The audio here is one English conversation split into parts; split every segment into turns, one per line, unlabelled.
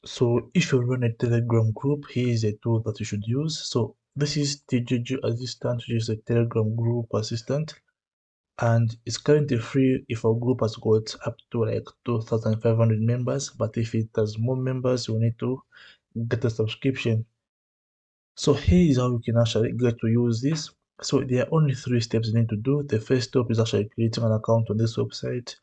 So if you run a Telegram group, here is a tool that you should use. So this is TJG Assistant, which is a Telegram group assistant, and it's currently free if our group has got up to like 2,500 members. But if it has more members, you need to get a subscription. So here is how you can actually get to use this. So there are only 3 steps you need to do. The first step is actually creating an account on this website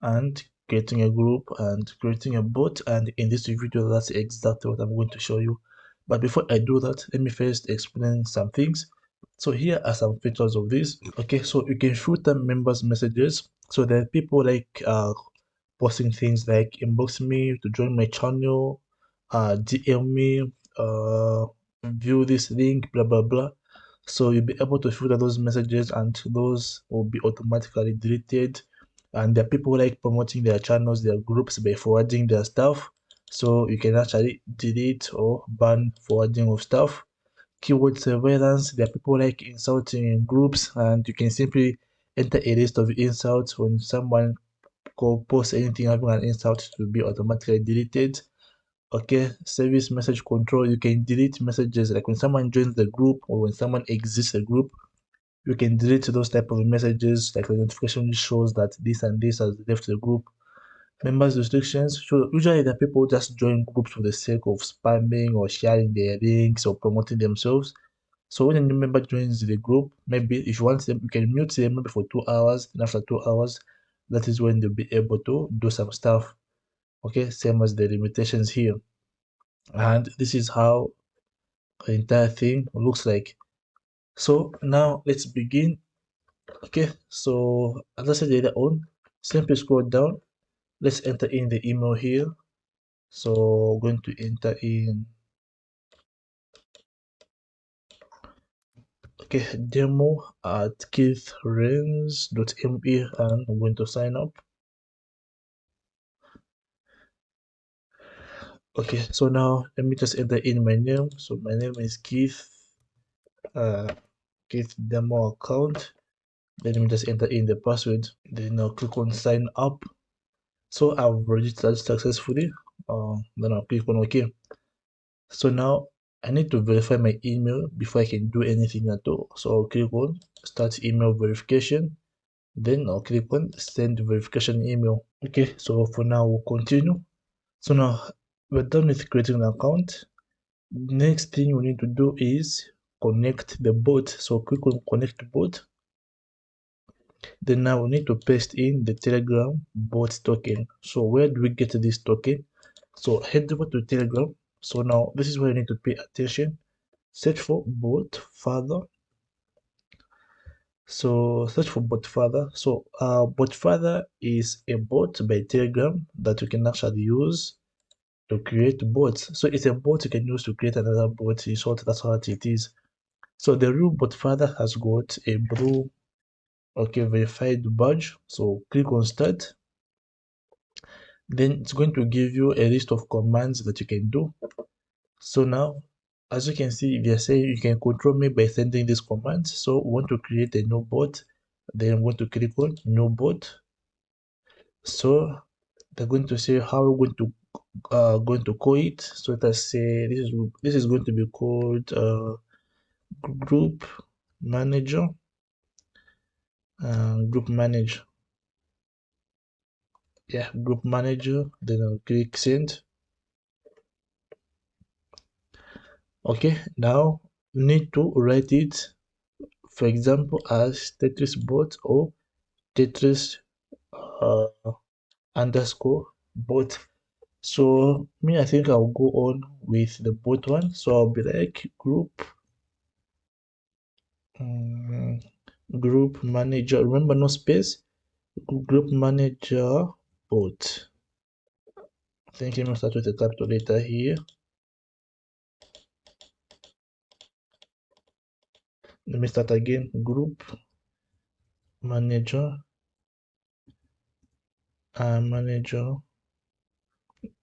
and creating a group and creating a bot, and in this video that's exactly what I'm going to show you. But before I do that, let me first explain some things. So here are some features of this. Okay, so you can filter members messages. So there are people like posting things like inbox me to join my channel, DM me, view this link, blah blah blah. So you'll be able to filter those messages and those will be automatically deleted. And there are people like promoting their channels, their groups by forwarding their stuff. So you can actually delete or ban forwarding of stuff. Keyword surveillance, there are people like insulting in groups, and you can simply enter a list of insults. When someone posts anything having an insult, to be automatically deleted. Okay, service message control, you can delete messages like when someone joins the group or when someone exits the group. You can delete those type of messages, like the notification shows that this and this has left the group. Members restrictions, so usually the people just join groups for the sake of spamming or sharing their links or promoting themselves. So when a new member joins the group, maybe if you want them, you can mute them maybe for 2 hours, and after 2 hours, that is when they'll be able to do some stuff. Okay, same as the limitations here. And this is how the entire thing looks like. So now let's begin. Okay, so as I said later on, simply scroll down. Let's enter in the email here. So going to enter in, okay, demo at keithrenz.me, and I'm going to sign up. Okay, so now let me just enter in my name. So my name is Keith, uh, Keith demo account. Then let me just enter in the password. Then I'll click on sign up. So I've registered successfully. Then I'll click on OK. So now I need to verify my email before I can do anything at all. So I'll click on start email verification. Then I'll click on send verification email. Okay, so for now we'll continue. So now we're done with creating an account. Next thing we need to do is connect the bot. So click on connect bot. Then now we need to paste in the Telegram bot token. So where do we get this token? So head over to Telegram. So now this is where you need to pay attention. Search for bot father. So search for bot father. So bot father is a bot by Telegram that you can actually use to create bots. So it's a bot you can use to create another bot. In short, that's what it is. So the real bot father has got a blue, okay, verified badge. So click on start. Then it's going to give you a list of commands that you can do. So now, as you can see, they are saying you can control me by sending these commands. So we want to create a new bot. Then I'm going to click on new bot. So they're going to say how we're going to call it. So let us say this is going to be called group manager. Group manager. Yeah, group manager. Then I'll click send. Okay, now you need to write it, for example, as Tetris bot or Tetris uh, underscore bot. So me, I think I'll go on with the bot one. So I'll be like group manager. Remember, no space. Group manager bot. I think let me start with a capital letter here. Let me start again. Group manager. Manager.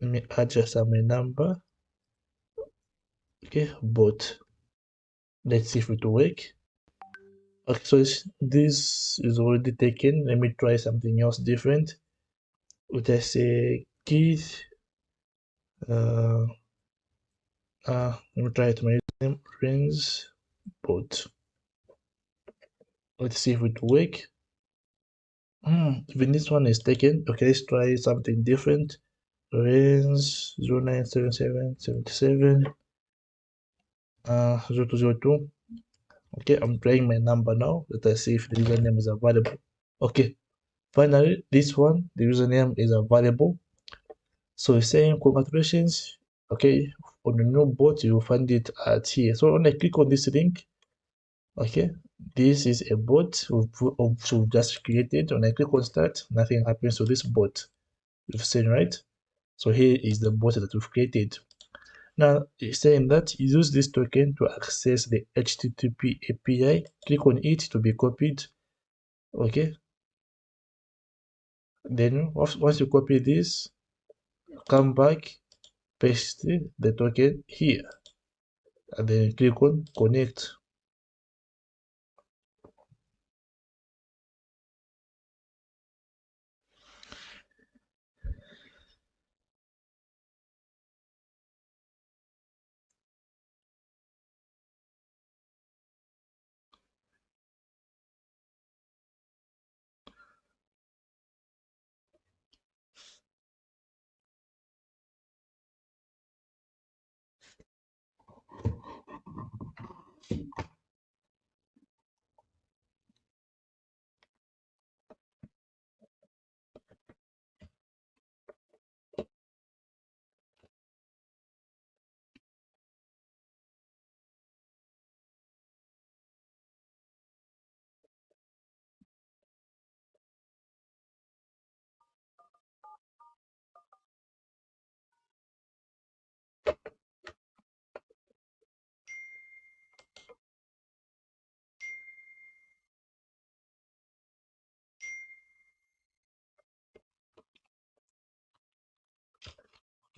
Let me add just my number. Okay, bot. Let's see if it will work. Okay, so this is already taken. Let me try something else different. Let us say Keith uh, let me try it. My username Rins bot. Let's see if it work. Even this one is taken. Okay, let's try something different. Rins 097777 0202. Okay, I'm trying my number now. Let us see if the username is available. Okay, finally, this one, the username is available. So it's saying congratulations. Okay, on the new bot, you will find it at here. So when I click on this link, okay, this is a bot we've just created. When I click on start, nothing happens to this bot. You've seen, right? So here is the bot that we've created. Now, it's saying that you use this token to access the HTTP API. Click on it to be copied. Okay. Then once you copy this, come back, paste the token here, and then click on connect.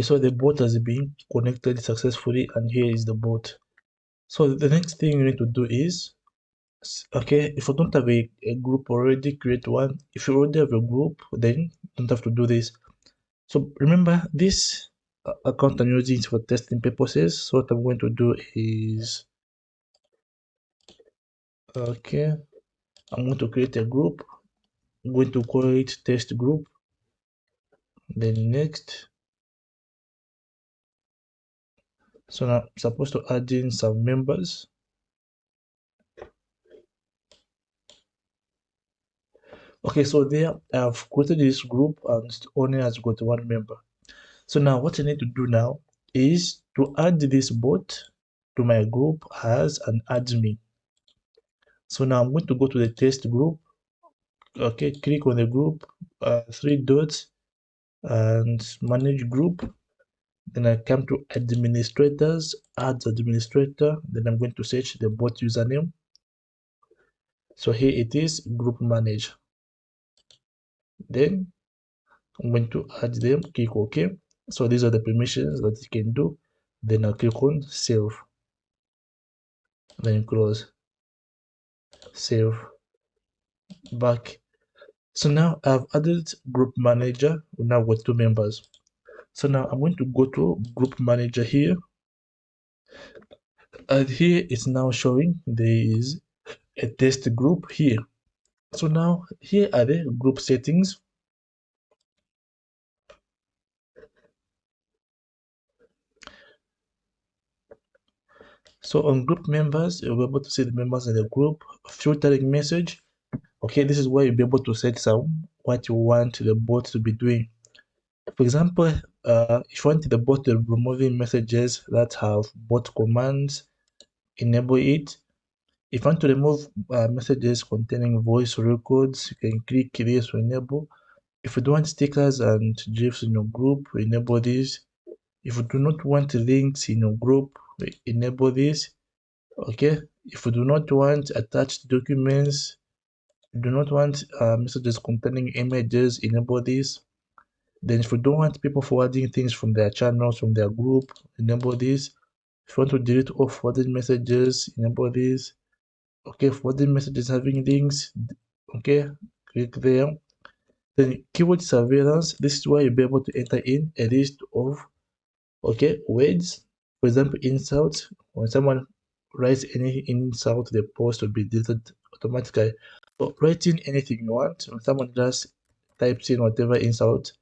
So the bot has been connected successfully, and here is the bot. So the next thing you need to do is, okay, if you don't have a group already, create one. If you already have a group, then you don't have to do this. So remember, this account I'm using is for testing purposes. So what I'm going to do is, okay, I'm going to create a group. I'm going to call it test group. Then next. So now I'm supposed to add in some members. Okay, so there I've created this group and it only has got one member. So now what I need to do now is to add this bot to my group as an admin. So now I'm going to go to the test group. Okay, click on the group, three dots, and manage group. Then I come to administrators, add administrator. Then I'm going to search the bot username. So here it is, group manage. Then I'm going to add them, click OK. So these are the permissions that you can do. Then I'll click on save. Then close, save, back. So now I've added group manager. We now got two members. So now I'm going to go to group manager here. And here it's now showing there is a test group here. So now here are the group settings. So on group members, you'll be able to see the members in the group, filtering message. Okay, this is where you'll be able to set some what you want the bot to be doing. For example, if you want the bot to be removing messages that have bot commands, enable it. If you want to remove messages containing voice records, you can click this to enable. If you don't want stickers and GIFs in your group, enable this. If you do not want links in your group, enable this. Okay. If you do not want attached documents, you do not want messages containing images, enable this. Then if you don't want people forwarding things from their channels, from their group, enable this. If you want to delete all forwarded messages, enable this. Okay, forwarded messages having links, okay, click there. Then keyword surveillance, this is where you'll be able to enter in a list of Okay, words, for example, insult. When someone writes any insult, the post will be deleted automatically. So writing anything you want, when someone just types in whatever insult,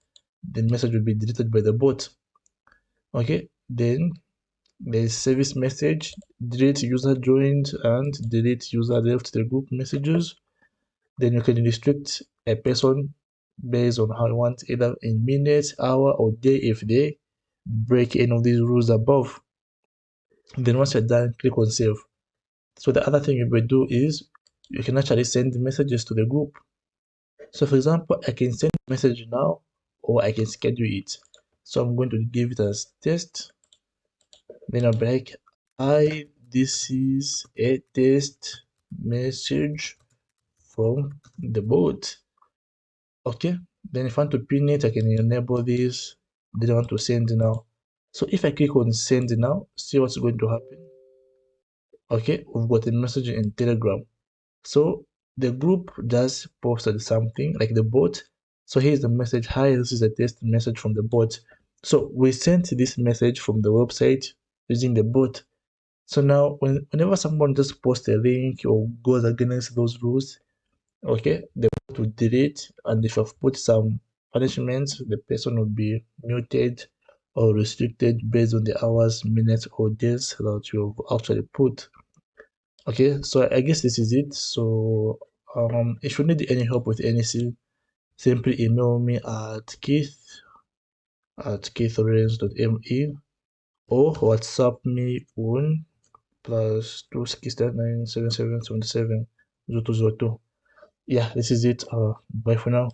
the message will be deleted by the bot. Okay, then there's service message, delete user joined and delete user left the group messages. Then you can restrict a person based on how you want, either in minutes, hour, or day if they break any of these rules above. Then once you're done, click on save. So the other thing you will do is you can actually send messages to the group. So for example, I can send a message now or I can schedule it. So I'm going to give it as test. Then I'll be like, hi, this is a test message from the bot. Okay, then if I want to pin it, I can enable this. Then I want to send now. So if I click on send now, see what's going to happen. Okay, we've got a message in Telegram. So the group just posted something like the bot. So here's the message. Hi, this is a test message from the bot. So we sent this message from the website using the bot. So now whenever someone just posts a link or goes against those rules, okay, the bot will delete, and if I've put some punishments, the person will be muted or restricted based on the hours, minutes, or days that you've actually put. Okay, so I guess this is it. So if you need any help with anything, simply email me at keith@keithlawrence.me or WhatsApp me on +26977770202. Yeah, this is it. Bye for now.